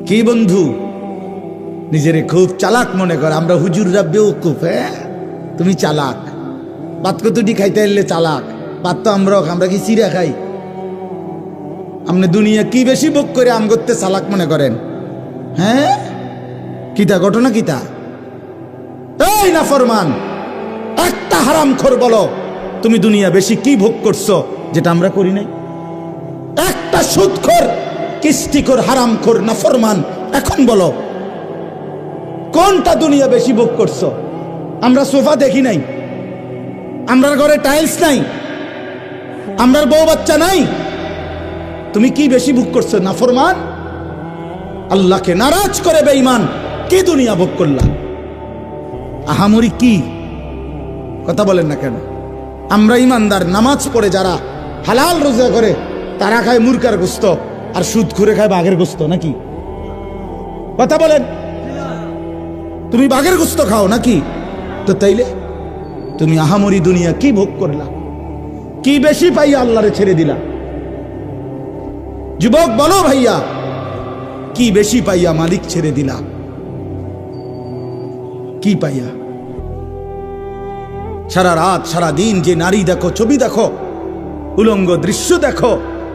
কি বন্ধু নিজেরে খুব চালাক মনে করে? আমরা হুজুররা বেওকুফ। তুমি চালাক, পাত কতটি খাইতে এলে চালাক, পাত তো আমরা কি চিড়া খাই? আপনি দুনিয়া কি বেশি ভোগ করে আম করতে চালাক মনে করেন? হ্যাঁ, কিতা ঘটনা কিতা? এই নাফরমান, একটা হারামখোর বলো তুমি দুনিয়া বেশি কি ভোগ করছো যেটা আমরা করি নাই? একটা সুদখোর, কিস্তিখোর, হারামখোর, নাফরমান এখন বলো কোনটা দুনিয়া বেশি ভোগ করছো? আমরা সোফা দেখি নাই, আমরার ঘরে টাইলস নাই, আমরার বউ বাচ্চা নাই, তুমি কি বেশি ভোগ করছো? নাফরমান, আল্লাহকে নারাজ করে বেঈমান কি দুনিয়া ভোগ করলা? আহামরি কি কথা বলেন না কেন? আমরা ইমানদার, নামাজ পড়ে যারা, হালাল রোজা করে, তারা খায় মুরগার গোস্ত আর সুদ ঘুরে খায় বাঘের গোস্ত নাকি? কথা বলেন, তুমি বাঘের গোস্ত খাও নাকি? তো তাইলে তুমি আহামরি দুনিয়া কি ভোগ করলা? কি বেশি পাইয়া আল্লাহরে ছেড়ে দিলা? যুবক বলো ভাইয়া, কি বেশি পাইয়া মালিক ছেড়ে দিলা? কি পাইয়া? সারা রাত সারা দিন যে নারী দেখো, ছবি দেখো, উলঙ্গ দৃশ্য দেখো,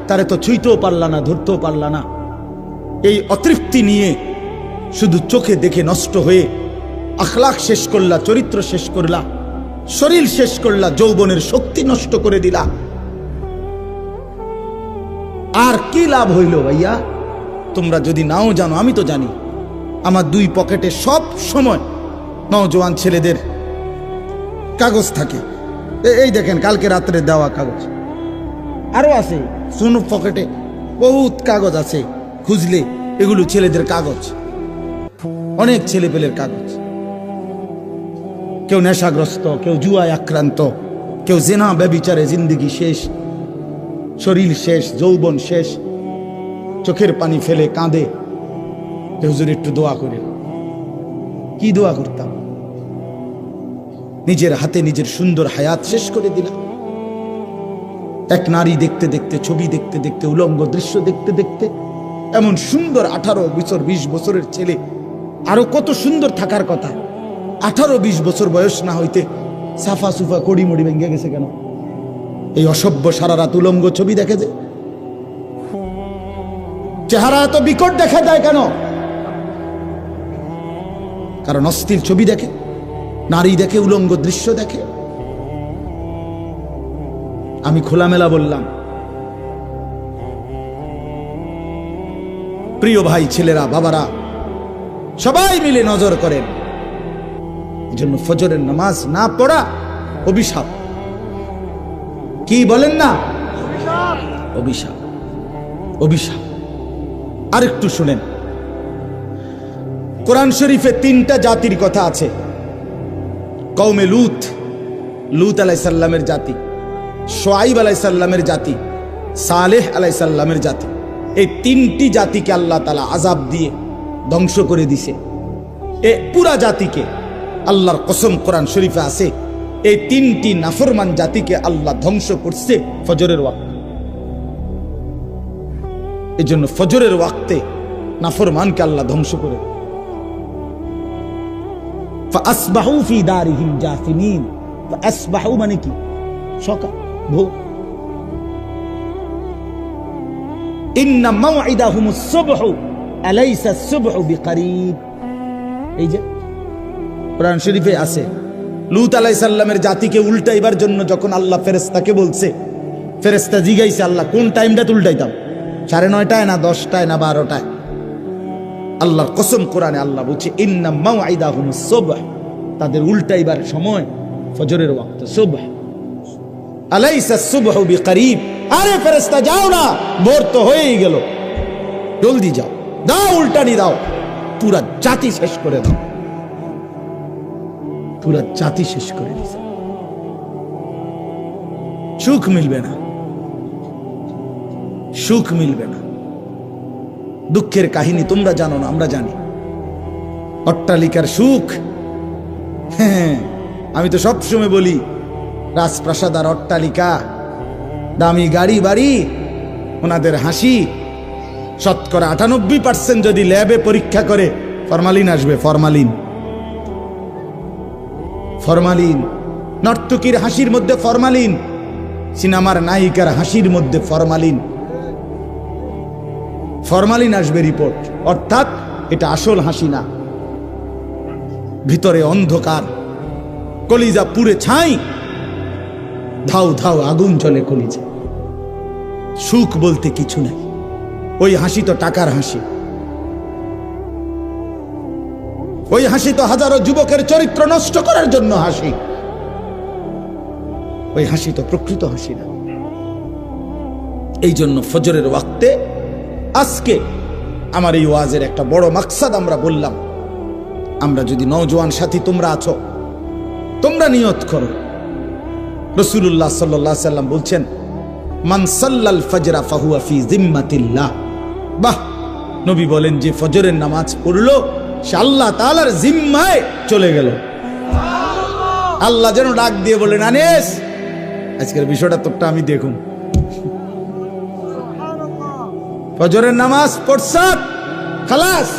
তারে তো ছুঁইতেও পারলা না, ধরতেও পারলা না। এই অতৃপ্তি নিয়ে শুধু চোখে দেখে নষ্ট হয়ে আখলাক শেষ করলা, চরিত্র শেষ করলা, শরীর শেষ করলা, যৌবনের শক্তি নষ্ট করে দিলা। আর কি লাভ হইল ভাইয়া? তোমরা যদি নাও জানো, আমি তো জানি, আমার দুই পকেটে সব সময় নওজোয়ান ছেলেদের কাগজ থাকে। এই দেখেন কালকে রাত্রে দেওয়া কাগজ, আরো আছে শূন্য পকেটে বহুত কাগজ আছে, খুঁজলে এগুলো ছেলেদের কাগজ, অনেক ছেলে পেলের কাগজ। কেউ নেশাগ্রস্ত, কেউ জুয়ায় আক্রান্ত, কেউ জেনা ব্যভিচারে জিন্দেগি শেষ, শরীর শেষ, যৌবন শেষ, চোখের পানি ফেলে কাঁদে, হুজুর একটু দোয়া করে। কি দোয়া করতাম? নিজের হাতে নিজের সুন্দর হায়াত শেষ করে দিলাম। এক নারী দেখতে দেখতে, ছবি দেখতে দেখতে, উলঙ্গ দৃশ্য দেখতে দেখতে, এমন সুন্দর 18 বছর 20 বছরের ছেলে, আরো কত সুন্দর থাকার কথা, 18-20 বছর বয়স না হইতে সাফা সুফা কড়ি মড়ি ভেঙে গেছে কেন? এই অসভ্য সারা রাত উলঙ্গ ছবি দেখে যে, চেহারা এত বিকট দেখা যায় কেন? কারণ অস্থির ছবি দেখে, নারী দেখে, উলঙ্গ দৃশ্য দেখে। আমি খোলামেলা বললাম, প্রিয় ভাই, ছেলেরা, বাবারা, সবাই মিলে নজর করেন। এজন্য ফজরের নামাজ না পড়া অভিশাপ। কি বলেন না? অভিশাপ, অভিশাপ। আরেকটু শুনেন, কোরআন শরীফে 3টা জাতির কথা আছে। কওমে লূত, লূত আলাইহিস সালামের জাতি, শুআইব আলাইহিস সালামের জাতি, সালেহ আলাইহিস সালামের জাতি। এই 3টি জাতিকে আল্লাহ তাআলা আযাব দিয়ে ধ্বংস করে দিছে। এই পুরা জাতিকে, আল্লাহর কসম কোরআন শরীফে আছে, এই 3টি নাফরমান জাতিকে আল্লাহ ধ্বংস করছে ফজরের ওয়াক্তে। এই জন্য ফজরের ওয়াক্তে নাফরমানকে আল্লাহ ধ্বংস করে। فأصبحوا في دارهم جاثمين। فأصبحوا মানে কি? সকাল, ভোর। إن موعدهم الصبح أليس الصبح بقريب। এই যে কোরআন শরীফে আছে, লূত আলাইহিস সালামের জাতিকে উল্টাইবার জন্য যখন আল্লাহ ফেরেশতাকে বলছে, ফেরেশতা জিগাইছে আল্লাহ কোন টাইমটা উল্টাইতাম, 9:30 না 10টায় না 12টায়? আল্লাহর কসম কোরআনে আল্লাহ বলছে ইন্না মাওইদাহুমুস সুবহ, তাদের উল্টাইবার সময় ফজরের ওয়াক্ত, সুবহ। আলাইসা সুবহু বিকরিব, আরে ফেরেশতা যাও না, ভোর তো হয়েই গেল, জলদি যাও, দাও উল্টানি দাও, পুরা জাতি শেষ করে দাও। পুরা জাতি শেষ করে দিছে। সুখ মিলবে না, সুখ মিলবে না। দুঃখের কাহিনী তোমরা জানো না, আমরা জানি। অট্টালিকার সুখ, হ্যাঁ, আমি তো সবসময় বলি, রাজপ্রাসাদ আর অট্টালিকা, দামি গাড়ি বাড়ি, ওনাদের হাসি, শতকরা 98% যদি ল্যাবে পরীক্ষা করে ফরমালিন আসবে। Formalin, formalin. নর্তকীর হাসির মধ্যে ফরমালিন, সিনেমার নায়িকার হাসির মধ্যে ফরমালিন, ফরমালিন আসবে রিপোর্ট। অর্থাৎ এটা আসল হাসি না, ভিতরে অন্ধকার, কলিজা পুড়ে ছাই, ধাউ ধাউ আগুন জ্বলে কলিজা, সুখ বলতে কিছু নেই। ওই হাসি তো টাকার হাসি, ওই হাসি তো হাজারো যুবকের চরিত্র নষ্ট করার জন্য হাসি, ওই হাসি তো প্রকৃত হাসি না। এই জন্য ফজরের ওয়াক্তে আজকে আমার এই ওয়াজের একটা বড় মাকসাদ আমরা বললাম, আমরা যদি নওজোয়ান সাথী তোমরা আছো, তোমরা নিয়ত করো। রাসূলুল্লাহ সাল্লাল্লাহু আলাইহি সাল্লাম বলছেন, মান সাল্লাল ফজরা ফাহুয়া ফি জিম্মাতিল্লাহ। বাহ, নবী বলেন যে ফজরের নামাজ পড়লো সে আল্লাহ তাআলার জিম্মায় চলে গেল। আল্লাহ যেন ডাক দিয়ে বলেন, আনিস আজকের বিষয়টা তোরটা আমি দেখুন। ফজরের নামাজ পড়ছ, খালাস,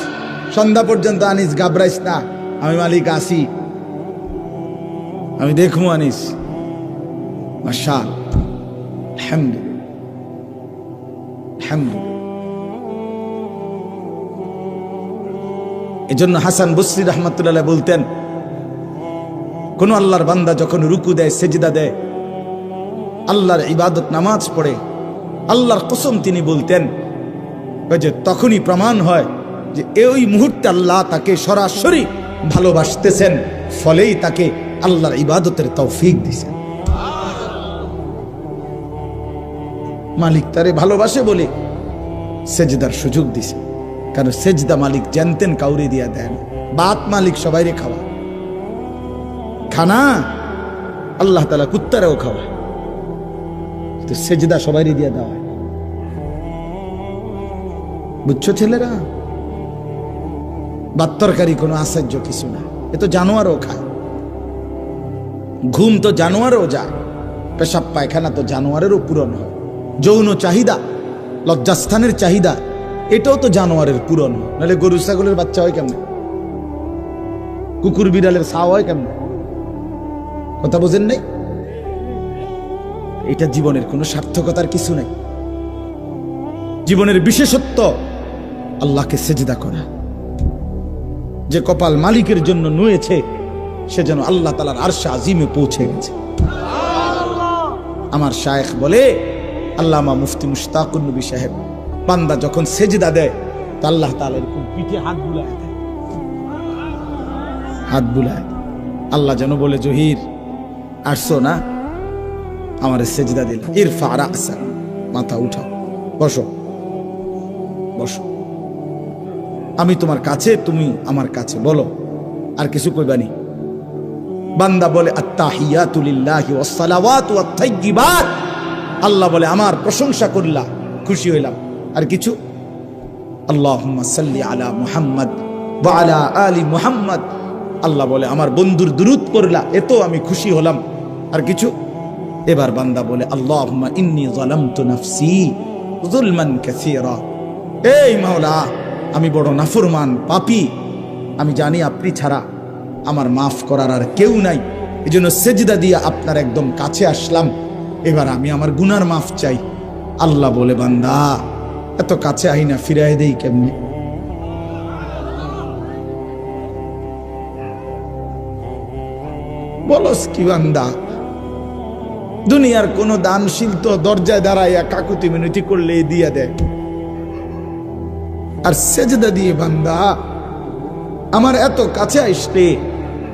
সন্ধ্যা পর্যন্ত আনিস ঘাবড়াইস না, আমি মালিক আসি, আমি দেখবো আনিস। মাশাআল্লাহ, আলহামদুলিল্লাহ, আলহামদুলিল্লাহ। এজন্য হাসান বসরি রাহমাতুল্লাহ বলতেন, কোন আল্লাহর বান্দা যখন রুকু দেয়, সেজদা দেয়, আল্লাহর ইবাদত নামাজ পড়ে, আল্লাহর কসম তিনি বলতেন যে তখনই প্রমাণ হয় যে এই মুহূর্তে আল্লাহ তাকে সরাসরি ভালোবাসতেছেন, ফলেই তাকে আল্লাহর ইবাদতের তৌফিক দিয়েছেন। মালিক তারে ভালোবাসে বলে সেজদার সুযোগ দিছে, কারণ সেজদা মালিক জানতেন কাউরে দিয়া দেন, বাত মালিক সবাইরে খাওয়া, খানা আল্লাহ তাআলা কুত্তারেও খাওয়া, তো সেজদা সবাইরে দিয়া দেওয়া। বুঝছো ছেলেরা, বাত্তরকারী কোনো আশ্চর্য কিছু না, এ তো জানোয়ারও খায়, ঘুম তো জানোয়ারও যায়, পেশাব পায়খানা তো জানোয়ারেরও পূরণ হয়, যৌন চাহিদা, লজ্জাস্থানের চাহিদা, এটাও তো জানোয়ারের পূরণ হয়। নাহলে গরু ছাগলের বাচ্চা হয় কেমনে, কুকুর বিড়ালের ছাও হয় কেমনে? কথা বোঝেন নাই? এটা জীবনের কোনো সার্থকতার কিছু নেই। জীবনের বিশেষত্ব আল্লাহকে সেজদা করা। যে কপাল মালিকের জন্য নুয়েছে সে যেন আল্লাহ তাআলার আরশে আজিমে পৌঁছে গেছে। আমার শায়েখ বলে, আল্লামা মুফতি মুশতাকুন নবী সাহেব, বান্দা যখন সেজদা দেয় তা আল্লাহ তাআলা এরকম পিঠে হাত বুলায় দেয়, হাত বুলায়। আল্লাহ যেন বলে, জহির আসছো না, আমার সেজদা দিল, ইরফা রাসা, মাথা উঠাও, বসো বসো, আমি তোমার কাছে, তুমি আমার কাছে, বলো আর কিছু কইবানি। বান্দা বলে, আত্তাহিয়াতু লিল্লাহি ওয়াস সালাওয়াতু ওয়াত তাইয়্যিবাত, আল্লাহ বলে আমার প্রশংসা করলা, খুশি হইলাম। আর কিছু? আল্লাহুম্মা সাল্লি আলা মুহাম্মদ ওয়া আলা আলি মুহাম্মদ, আল্লাহ বলে আমার বন্ধুর দুরূদ পড়লা, এত আমি খুশি হলাম। আর কিছু? এবার বান্দা বলে, আল্লাহুম্মা ইন্নী যালামতু নাফসি যুলমান কাসীরা, এই মাওলা আমি বড় নাফরমান পাপী, আমি জানি আপনি ছাড়া আমার মাফ করার আর কেউ নাই, এজন্য সেজদা দিয়ে আপনার একদম কাছে আসলাম, এবার আমি আমার গুনার মাফ চাই। আল্লাহ বলে, বান্দা এত কাছে আই না, ফিরাই দেই কেমনে? বলস কি বান্দা? দুনিয়ার কোন দানশীল তো দরজায় দাঁড়াইয়া কাকুতি মিনতি করলে দিয়া দেয়, আর সেজদা দিয়ে বান্দা আমার এত কাছে আসলে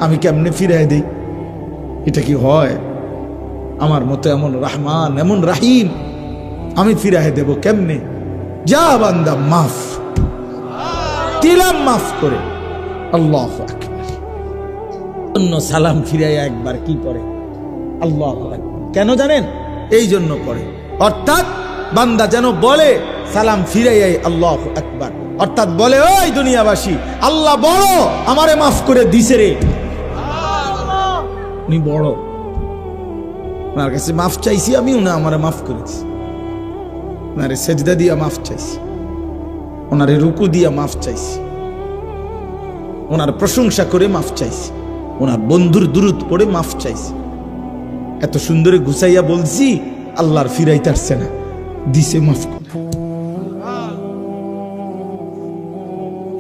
আমি কেমনে ফিরাই দেই? এটা কি হয়? আমার মতো এমন রহমান, এমন রাহিম আমি ফিরাই দেব কেমনে? যা বান্দা, মাফ দিলাম, মাফ করে। আল্লাহু আকবার। অন্য সালাম ফিরাইয়া একবার কি করে? আল্লাহু আকবার। কেন জানেন? এই জন্য করে, অর্থাৎ বান্দা যেন বলে সালাম ফিরাইয়াই আল্লাহু আকবার, অর্থাৎ বলে, ওই দুনিয়াবাসী, আল্লাহ বড়, আমারে মাফ করে দিছে রে, উনি বড়, ওনার কাছে মাফ চাইছি আমি, উনি আমারে মাফ করেছি, ওনারে সেজদা দিয়া মাফ চাইছি। ওনারে রুকু দিয়া মাফ চাইছি, ওনার প্রশংসা করে মাফ চাইছি, ওনার বন্ধুর দুরূদ পড়ে মাফ চাইছি। এত সুন্দরে গুছাইয়া বলছি, আল্লাহর ফিরাইতারছে না, দিছে মাফ করে।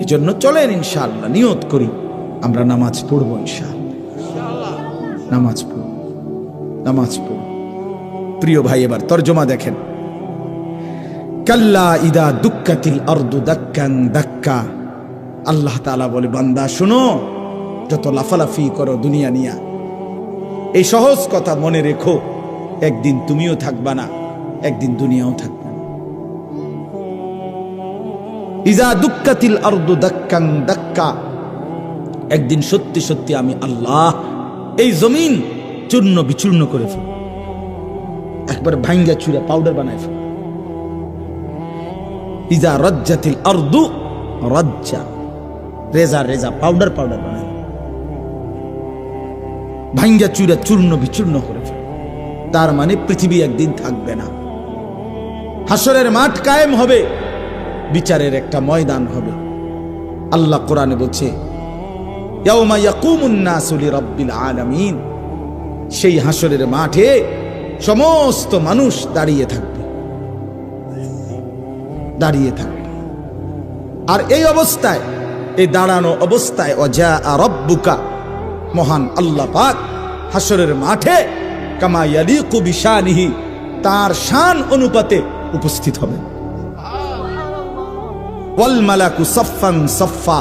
এই জন্য চলেন ইনশাআল্লাহ নিয়ত করি আমরা নামাজ পড়বো, ইনশাআল্লাহ নামাজ পড়ব, নামাজ পড়ব। প্রিয় ভাই, এবার তরজমা দেখেন। কাল্লা ইদা দুক্কাতিল আরদু দাক্কান দাক্কা। আল্লাহ তাআলা বলে, বান্দা শোনো, যত লাফালাফি করো দুনিয়া নিয়া, এই সহজ কথা মনে রেখো, একদিন তুমিও থাকবা না, একদিন দুনিয়াও থাকবে না। ইজা দুক্কাতিল আরদু দাক্কান দাক্কা, একদিন সত্যি সত্যি আমি আল্লাহ এই জমিন চূর্ণ বিচূর্ণ করে ফেলব, একবার ভাঙ্গা চুরা পাউডার বানায় ফেলব। ইজা রাজ্জাতিল আরদু রাজ্জা, রেজা রেজা পাউডার পাউডার বানায় ভাঙ্গা চুরা চূর্ণ বিচূর্ণ করে ফেলব। তার মানে পৃথিবী একদিন থাকবে না, হাসরের মাঠ কায়েম হবে, বিচারের একটা ময়দান হবে। আল্লাহ কোরআনে বলছে, ইয়াউমা ইয়াকুমুন নাসু লিরাব্বিল আলামিন, সেই হাসরের মাঠে সমস্ত মানুষ দাঁড়িয়ে থাকবে, দাঁড়িয়ে থাকবে। আর এই অবস্থায়, এই দাঁড়ানো অবস্থায়, ওয়াজা রাব্বুকা, মহান আল্লাহ পাক হাসরের মাঠে কামা ইয়ালিকু বিশানিহি, তার শান অনুপাতে উপস্থিত হবে। ওয়াল মালাকু সাফফান সাফফা,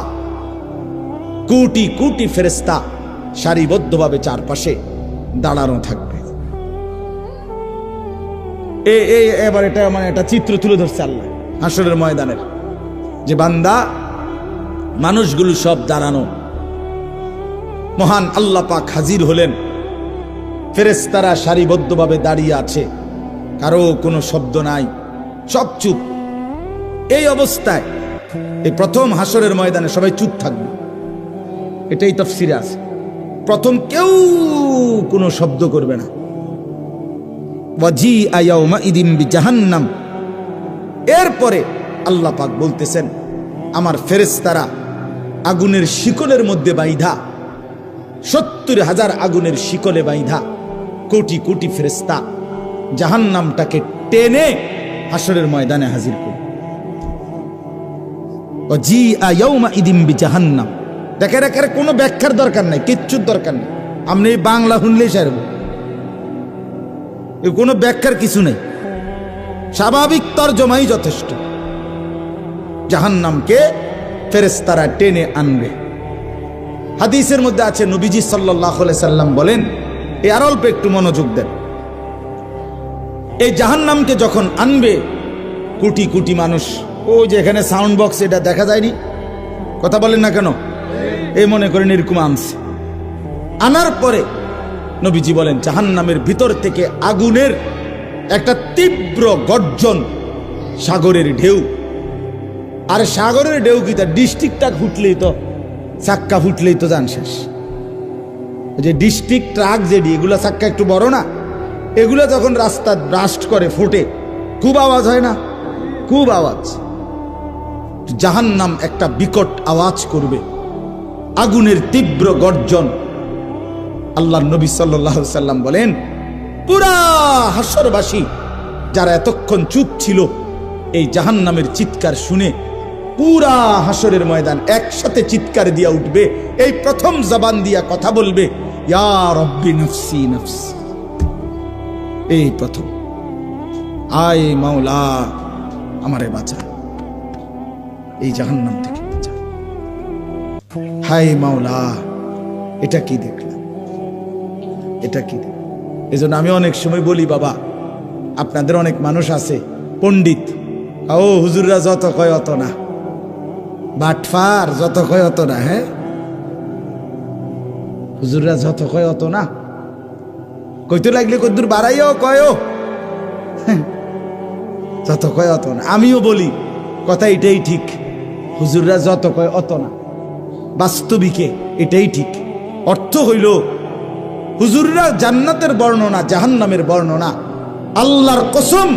কোটি কোটি ফেরেশতা সারিবদ্ধভাবে চারপাশে দাঁড়ানো থাকবে। এবার এটা মানে একটা চিত্র তুলে ধরছে আল্লাহ হাসরের ময়দানের, যে বান্দা মানুষগুলো সব দাঁড়ানো, মহান আল্লাহ পাক হাজির হলেন, ফেরেশতারা সারিবদ্ধভাবে দাঁড়িয়ে আছে, কারো কোনো শব্দ নাই, সব চুপ। এই অবস্থায় এই প্রথম হাসরের ময়দানে সবাই চুপ থাকবে, এটাই তাফসীরে আছে। প্রথম কেউ কোনো শব্দ করবে না। ওয়াজিআ ইয়াউমাইদিন বিজাহান্নাম, এরপরে আল্লাহ পাক বলতেছেন, আমার ফেরেশতারা আগুনের শিকলের মধ্যে বাইধা, 70,000 আগুনের শিকলে বাইধা কোটি কোটি ফেরেশতা জাহান্নামটাকে টেনে হাসরের ময়দানে হাজির করে। ওয়াজিআ ইয়াউমাইদিন বিজাহান্নাম, দেখে রেখে কোনো ব্যাখ্যার দরকার নাই, কিচ্ছুর দরকার নেই, আপনি বাংলা শুনলেই সারব, কোনো ব্যাখ্যার কিছু নেই, স্বাভাবিক তরজমাই যথেষ্ট। জাহান্নামকে ফেরেশতারা টেনে আনবে। হাদিসের মধ্যে আছে, নবীজি সাল্লাল্লাহু আলাইহি সাল্লাম বলেন, আর অল্প একটু মনোযোগ দেন, এই জাহান্নামকে যখন আনবে কোটি কোটি মানুষ, ওই যে এখানে সাউন্ড বক্স, এটা দেখা যায়নি, কথা বলেন না কেন, এই মনে করেন এরকম আনছে। আনার পরে নবীজি বলেন, জাহান্নামের ভিতর থেকে আগুনের একটা তীব্র গর্জন, সাগরের ঢেউ। আর সাগরের ঢেউ কি, তার ডিস্ট্রিক্টটা ফুটলেই তো, চাক্কা ফুটলেই তো যান শেষ। যে ডিস্ট্রিক্ট ট্রাক যেটি, এগুলো চাক্কা একটু বড় না, এগুলো যখন রাস্তা ব্রাস্ট করে ফোটে, খুব আওয়াজ হয় না, খুব আওয়াজ। জাহান্নাম একটা বিকট আওয়াজ করবে, আগুনের তীব্র গর্জন। আল্লাহর নবী সাল্লাল্লাহু আলাইহি সাল্লাম বলেন, পুরা হাসরবাসী যারা এতক্ষণ চুপ ছিল, এই জাহান্নামের চিৎকার শুনে পুরা হাসরের ময়দান একসাথে চিৎকার দিয়া উঠবে। এই প্রথম জবান দিয়া কথা বলবে, ইয়া রব্বি নফসি নফসি, এই প্রথম, আয় মাওলা আমারে বাঁচা, এই জাহান্নাম থেকে বাঁচা। হায় মাওলা, এটা কি দেখলাম, এটা কি দেখলাম। এজন্য আমি অনেক সময় বলি, বাবা আপনাদের অনেক মানুষ আছে পণ্ডিত, ও হুজুররা যত কয় অত না, বাটফার যত কয় অত না, হ্যাঁ হুজুররা যত কয় অত না, কইতে লাগলে কদ্দুর বাড়াইও কয়, যত কয় অত না। আমিও বলি কথা এটাই ঠিক, হুজুররা যত কয় অত না, বাস্তবিকে এটাই ঠিক। অর্থ হইল, হুজুররা জান্নাতের বর্ণনা জাহান্নামের বর্ণনা, আল্লাহর কসম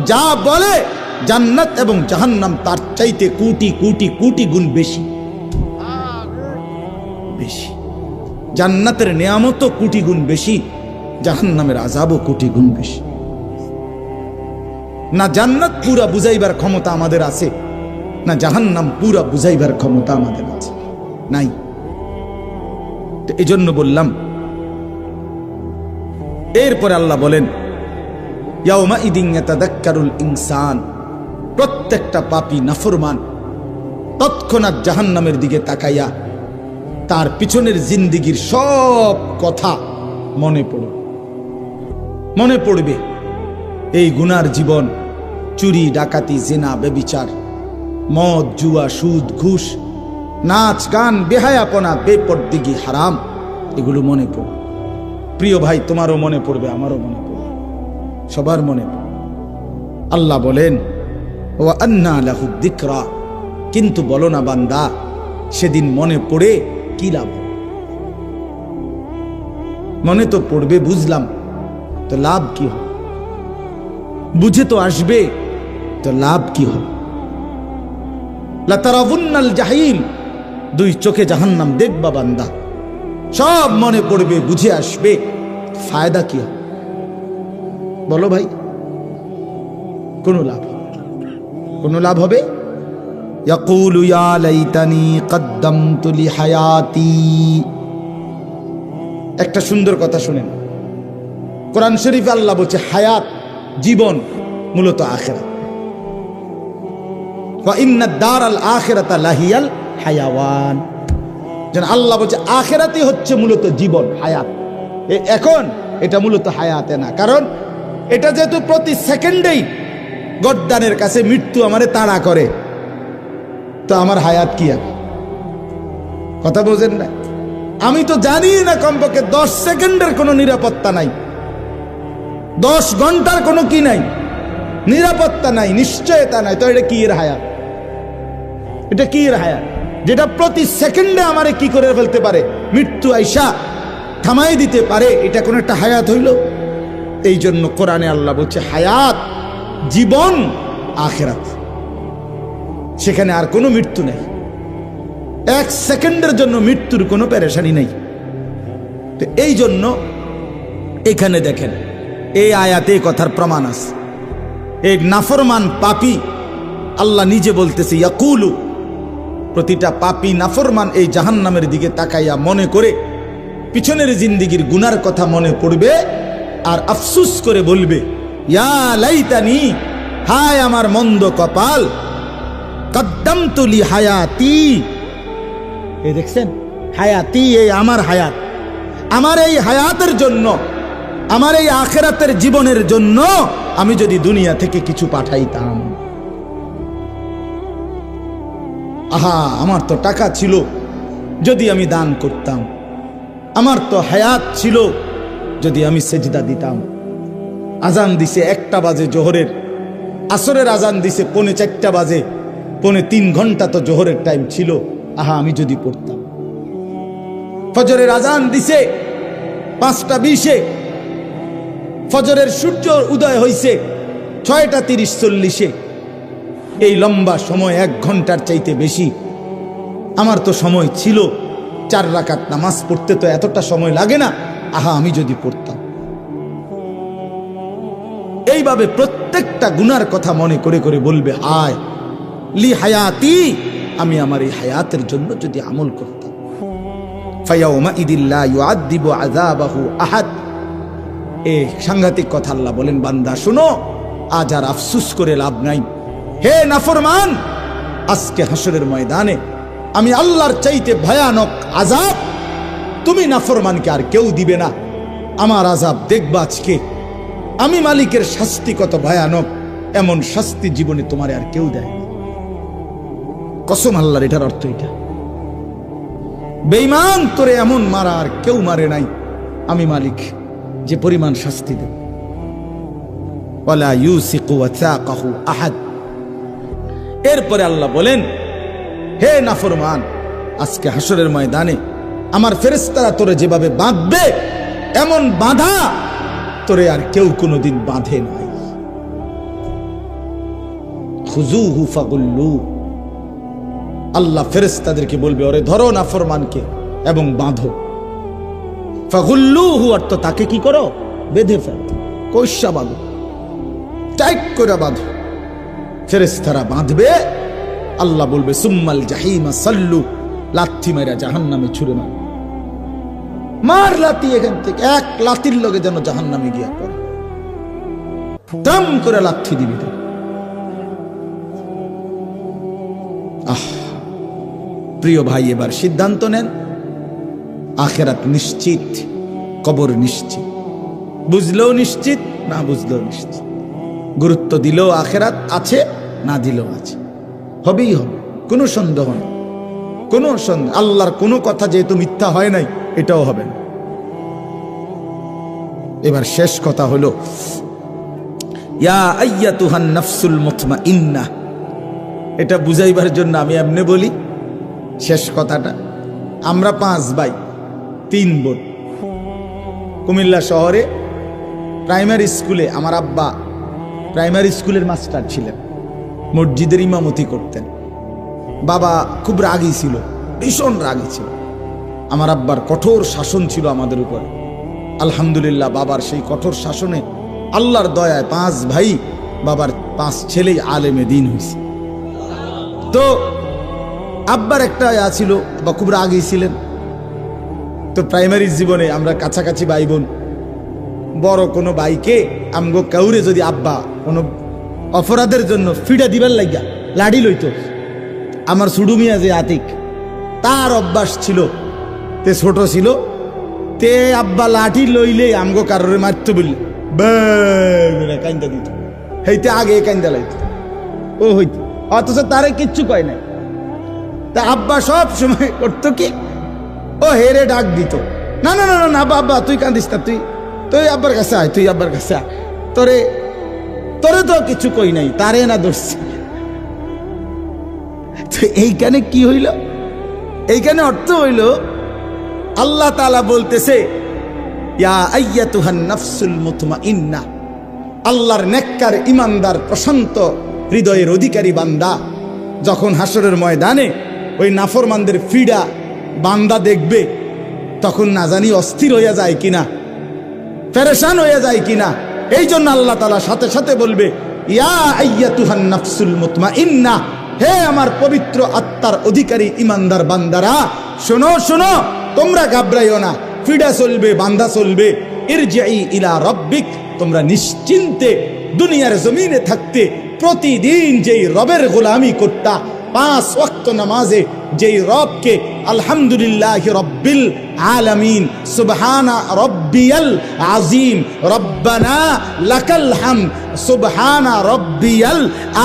যা বলে জান্নাত এবং জাহান্নাম তার চাইতে কোটি কোটি কোটি গুণ বেশি বেশি। জান্নাতের নিয়ামতও কোটি গুণ বেশি, জাহান্নামের আযাবও কোটি গুণ বেশি। না জান্নাত পুরা বুঝাইবার ক্ষমতা আমাদের আছে, না জাহান্নাম পুরা বুঝাইবার ক্ষমতা আমাদের আছে, নাই। তো এই জন্য বললাম। এরপরে আল্লাহ বলেন ইয়াউমাইদিন ইয়াতাযাক্কারুল ইনসান, প্রত্যেকটা পাপী নাফরমান তৎক্ষণাৎ জাহান্নামের দিকে তাকাইয়া তার পিছনের জিন্দিগির সব কথা মনে পড়বে। এই গুনার জীবন, চুরি ডাকাতি জিনা বেবিচার মদ জুয়া সুদ ঘুষ নাচ গান বেহায়াপনা বেপরদিগি হারাম, এগুলো মনে পড়বে। প্রিয় ভাই, তোমারও মনে পড়বে, আমারও মনে পড়বে, সবার মনে পড়বে। আল্লাহ বলেন ওয়া আন্না লাহু যিকরা, কিন্তু বলো না বান্দা সেদিন মনে পড়ে কি লাভ? মনে তো পড়বে, বুঝলাম, তো লাভ কি হবে? বুঝে তো আসবে, তো লাভ কি হবে? লাতারাউন্নাল জাহিম, দুই চোখে জাহান্নাম দেখবা বান্দা, সব মনে পড়বে, বুঝে আসবে, ফায়দা কি হবে? বলো ভাই, কোনো লাভ হবে? কোনো লাভ হবে? ইয়াকুলু ইয়া লাইতানি কদ্দামতু লিহায়াতি। একটা সুন্দর কথা শুনেন, কোরআন শরীফে আল্লাহ বলছে হায়াত, জীবন মূলত আখিরাত। ওয়া ইন্নাদ দারাল আখিরাতা লাহিয়াল হায়াওয়ান। যেন আল্লাহ বলছে আখিরাতই হচ্ছে মূলত জীবন, হায়াত। এখন এটা মূলত হায়াতে না, কারণ এটা যেহেতু প্রতি সেকেন্ডেই গর্দানের কাছে মৃত্যু আমারে তাড়া করে, তো আমার হায়াত কি আর? কথা বোঝেন না? আমি তো জানি না কমপক্ষে 10 সেকেন্ডের কোনো নিরাপত্তা নাই, 10 ঘন্টার কোনো কি নাই, নিরাপত্তা নাই, নিশ্চয়তা নাই, তো এটা কি এর হায়াত? এটা কি এর হায়াত যেটা প্রতি সেকেন্ডে আমারে কি করে ফেলতে পারে? মৃত্যু আইসা থামাই দিতে পারে। এটা কোন একটা হায়াত হইল? এই জন্য কোরআনে আল্লাহ বলছে হায়াত, জীবন আখিরাত, সেখানে আর কোনো মৃত্যু নেই। 1 সেকেন্ডের জন্য মৃত্যুর কোনো পেরেশানি নেই। তো এই জন্য এখানে দেখেন এই আয়াতে কথার প্রমাণ আছে। এই নাফরমান পাপী আল্লাহ নিজে বলতেছে ইয়াকুলু, প্রতিটা পাপী নাফরমান এই জাহান্নামের দিকে তাকাইয়া মনে করে পিছনের জিন্দিগির গুনার কথা মনে পড়বে আর আফসুস করে বলবে ইয়া লাইতানি, হায় আমার মন্দ কপাল, কদ্দামতু লিহায়াতি। এই দেখছেন হায়াতি, এই আমার হায়াত, আমার এই হায়াতের জন্য, আমার এই আখিরাতের জীবনের জন্য আমি যদি দুনিয়া থেকে কিছু পাঠাইতাম। আহা, আমার তো টাকা ছিল, যদি আমি দান করতাম। আমার তো হায়াত ছিল, যদি আমি সেজদা দিতাম। আজান দিছে 1টা বাজে জোহরের, আসরের আজান দিছে 3:45 বাজে, 3.25 ঘন্টা তো জোহরের টাইম ছিল। আহা, আমি যদি পড়তাম। ফজরের আজান দিছে 5:20, ফজরের সূর্য উদয় হইছে 6:30-40। এই লম্বা সময় 1 ঘন্টার চাইতে বেশি আমার তো সময় ছিল। 4 রাকাত নামাজ পড়তে তো এতটা সময় লাগে না। আহা, আমি যদি পড়তাম। এইভাবে প্রত্যেকটা গুনার কথা মনে করে করে বলবে হায় লি হায়াতি, আমি আমার এই হায়াতের জন্য যদি আমল করতাম। ফায়াউমা ইদিল্লা ইউআযিবু আযাবাহু আহাদ। এই সাংঘাতিক কথা আল্লাহ বলেন, বান্দা শুনো, আজ আর আফসুস করে লাভ নাই। হে নাফরমান, আজকে হাসরের ময়দানে আমি আল্লাহর চাইতে ভয়ানক আযাব তুমি নাফরমানকে আর কেউ দিবে না। আমার আযাব দেখবা আজকে, আমি মালিকের শাস্তি কত ভয়ানক, এমন শাস্তি জীবনে তোমার আর কেউ দেয় না। কসম আল্লাহর, এটার অর্থ এটা। বেঈমান, তোরে এমন মারা আর কেউ মারে নাই, আমি মালিক যে পরিমাণ শাস্তি দেব। ওয়ালা ইউসিকু ওয়াসাকাহু আহাদ। এরপরে আল্লাহ বলেন, হে নাফরমান, আজকে হাসরের ময়দানে আমার ফেরেশতারা তোরে যেভাবে বাঁধবে, এমন বাঁধা তোরে আর কেউ কোনোদিন বাঁধে নাই। খুযুহু ফাগুল্লু, আল্লাহ ফেরেশতাদেরকে বলবে ওরে ধরো নাফরমানকে এবং বাঁধো। ফাগুল্লুহু অর্থ তাকে কি করো, বেঁধে ফেলো, কইসা বাঁধো, টাইট করে বাঁধো। ফেরেশতারা বাঁধবে, আল্লাহ বলবে সুম্মাল জাহিমা সাল্লু, লাথি মেরা জাহান্নামে ছুঁড়ে মার, মার লাথি এখান থেকে, এক লাথির লগে যেন জাহান্নামে গিয়া পড়ে, দাম করে লাথি দিবি। আহ প্রিয় ভাই, এবার সিদ্ধান্ত নেন, আখিরাত নিশ্চিত, কবর নিশ্চিত, বুঝলেও নিশ্চিত, না বুঝলেও নিশ্চিত, গুরুত্ব দিলেও আখিরাত আছে, না দিলেও আছে, হবেই হবে, কোনো সন্দেহ নেই, কোনো সন্দেহ। আল্লাহর কোনো কথা যেহেতু মিথ্যা হয় নাই, এটাও হবে না। এবার শেষ কথা হলো, ইয়া আইয়াতুহান নাফসুল মুতমাইন্নাহ, এটা বুঝাইবার জন্য আমি এমনি বলি শেষ কথাটা। আমরা 5 ভাই 3 বোন, কুমিল্লা শহরে প্রাইমারি স্কুলে আমার আব্বা প্রাইমারি স্কুলের মাস্টার ছিলেন, মসজিদের ইমামতি করতেন। বাবা খুব রাগী ছিল, ভীষণ রাগী ছিল। আমার আব্বার কঠোর শাসন ছিল আমাদের উপরে। আলহামদুলিল্লাহ, বাবার সেই কঠোর শাসনে আল্লাহর দয়ায় 5 ভাই, বাবার 5 ছেলেই আলেমে দ্বীন হয়েছে। তো আব্বার একটা ছিল, বা খুব রাগী ছিলেন। তো প্রাইমারি জীবনে আমরা কাছাকাছি ভাই বোন, বড় কোনো ভাইকে আমগো কাউরে যদি আব্বা কোনো অপরাধের জন্য ফিডা দিবার লাগিয়া লাড়ি লইতো, আমার সুডু মিয়া যে আতিক, তার অভ্যাস ছিল, তে ছোট ছিল, তে আব্বা লাঠি লইলে আমগো কারোরে মারতে বললে কাইন্দা দিত, হেইতে আগে কাইন্দা লাইত, ও হইত, অথচ তারে কিচ্ছু কয় নাই। তা আব্বা সব সময় করতো কি, ও হেরে ডাক দিত, না না না না বাবা তুই কান্দিস না, তুই আব্বার কাছে আয়, তুই আব্বার কাছে আয়, তোরে তো কিছু কই নাই, তারে না ধরছি। তো এইখানে কি হইল, এইখানে অর্থ হইল আল্লাহ তাআলা বলতেছে ইয়া আইয়াতুহান নাফসুল মুতমাইন্নাহ, আল্লাহর নেককার ইমানদার প্রশান্ত হৃদয়ের অধিকারী বান্দা যখন হাসরের ময়দানে ওই নাফরমানদের ফিডা বান্দা দেখবে, তখন না জানি অস্থির হইয়া যায় কিনা, পেরেশান হইয়া যায় কিনা। এই জন্য আল্লাহ তাআলা সাথে সাথে বলবে ইয়া আইয়াতুহান নাফসুল মুতমাইন্নাহ, হে আমার পবিত্র আত্মার অধিকারী ইমানদার বান্দারা, শোনো শোনো, তোমরা ঘাবড়াইও না, ফিডা চলবে, বান্দা চলবে, ইরজিই ইলা রাব্বিক, তোমরা নিশ্চিন্তে দুনিয়ার জমিনে থাকতে প্রতিদিন যেই রবের গোলামি করতা, 5 ওয়াক্ত নামাজে যেই রবকে আলহামদুলিল্লাহি রাব্বিল আলামিন, সুবহানা রাব্বিয়াল আযীম, রব্বানা লাকাল হামদ, সুবহানা রাব্বিয়াল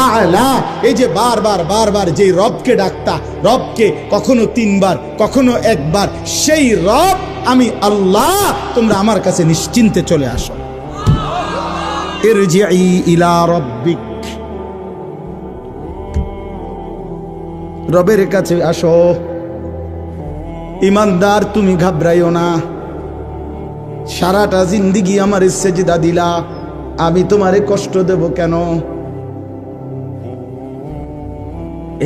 আ'লা, এই যে বারবার যেই রবকে ডাকতা, রবকে কখনো 3 বার কখনো 1 বার, সেই রব আমি আল্লাহ, তোমরা আমার কাছে নিশ্চিন্তে চলে আসো। ইরজিই ইলা রাব্বিক, রবের কাছে আসো। ইমানদার তুমি ঘাবড়াইও না, সারাটা জিন্দেগি আমার সেজদা দিলা, আমি তোমারে কষ্ট দেব কেন?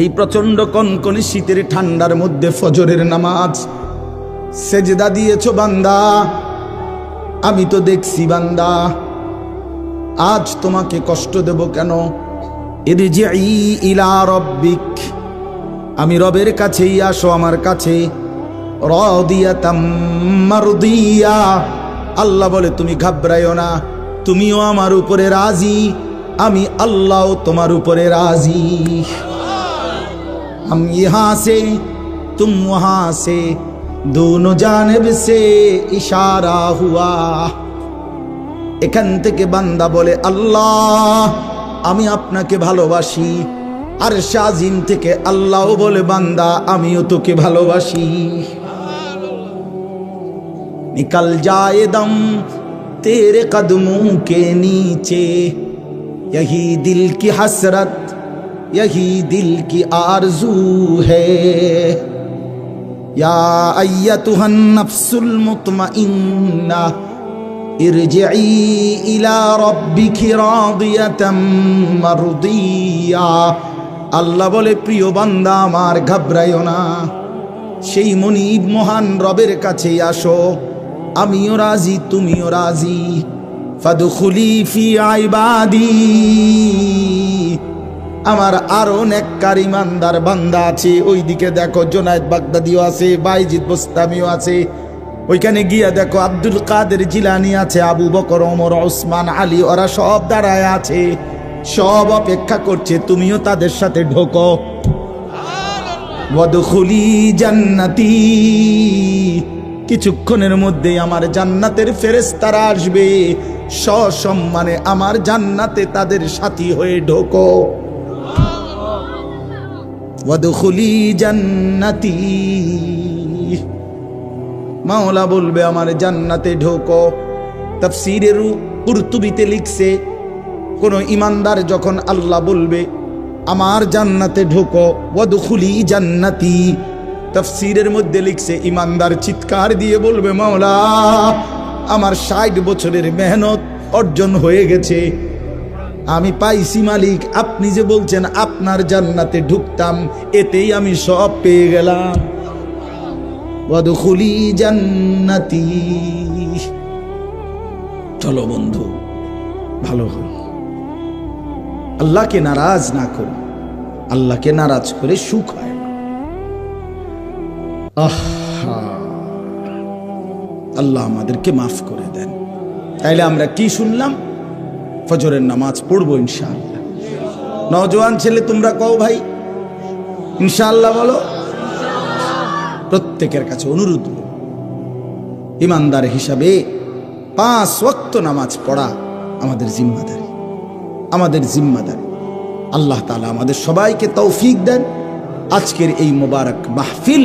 এই প্রচন্ড কনকনে শীতের ঠান্ডার মধ্যে ফজরের নামাজ সেজদা দিয়েছো বান্দা, আমি তো দেখছি বান্দা, আজ তোমাকে কষ্ট দেব কেন? ইরজিই ইলা রাব্বিক, আমি রবের কাছেই আসো, আমার কাছে। রাদিয়াতাম মারদিয়া, আল্লাহ বলে তুমি ঘাবড়াইও না, তুমিও আমার উপরে রাজি, আমি আল্লাহ তোমার উপরে রাজি। हम यहाँ से तुम वहाँ से, दोनों जानिब से इशारा हुआ। এখান থেকে বান্দা বলে আল্লাহ আমি আপনাকে ভালোবাসি, আর শাজিম থেকে আল্লাহ বলে বান্দা আমিও তোকে ভালোবাসি। निकल जाए दम तेरे कदमों के नीचे, यही दिल की हसरत यही दिल की आरज़ू है। या अय्यतुहन नफ्सुल मुतमइन्ना, ইরজিই ইলা রাব্বিকি রাদিয়াতাম মারদিয়া। আল্লাহ বলে, প্রিয় বান্দা আমার, ঘাবড়াইও না, সেই মনিব মহান রবের কাছে আসো, আমিও রাজি তুমিও রাজি। ফাদখুলি ফি ইবাদি, আমার আরো নেককার ইমানদার বান্দা আছে। ওইদিকে দেখো জুনায়েদ বাগদাদিও আছে, বাইজিদ বোস্তামিও আছে। ওইখানে গিয়া দেখো আব্দুল কাদের জিলানী আছে, আবু বকর, ওমর, ওসমান, আলী, ওরা সব দাঁড়ায় আছে, সব অপেক্ষা করছে, তুমিও তাদের সাথে ঢোকো। ওয়াদখুলি জান্নাতি, কিছুক্ষণের মধ্যেই আমার জান্নাতের ফেরেশতারা আসবে, সসম্মানে আমার জান্নাতে তাদের সাথী হয়ে ঢোকো। ওয়াদখুলি জান্নাতি, মাওলা বলবে আমার জান্নাতে ঢোকো। তাফসীরের কুরতুবিতে লিখছে, কোন ইমানদার যখন আল্লাহ বলবে আমার জান্নাতে ঢোকো, ওয়াদখুলি জান্নাতি, তাফসীরের মধ্যে লিখছে ইমানদার চিৎকার দিয়ে বলবে, মাওলা আমার 60 বছরের মেহনত অর্জন হয়ে গেছে, আমি পাইছি মালিক, আপনি যে বলছেন আপনার জান্নাতে ঢুকতাম, এতেই আমি সব পেয়ে গেলাম। ওয়াদখুলি জান্নাতি। চলো বন্ধু, ভালো হো, আল্লাহকে নারাজ না করো, আল্লাহকে নারাজ করে সুখ হয় না। আল্লাহ আমাদেরকে মাফ করে দেন। তাইলে আমরা কি শুনলাম? ফজরের নামাজ পড়বো ইনশাআল্লাহ। নওজোয়ান ছেলে তোমরা কও ভাই ইনশাআল্লাহ বলো। প্রত্যেকের কাছে অনুরোধ, ইমানদার হিসাবে 5 ওয়াক্ত নামাজ পড়া আমাদের জিম্মাদারি, আমাদের জিম্মাদারি। আল্লাহ তাআলা আমাদের সবাইকে তৌফিক দেন। আজকের এই মোবারক মাহফিল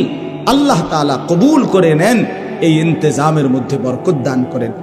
আল্লাহ তাআলা কবুল করে নেন, এই ইন্তেজামের মধ্যে বরকত দান করেন।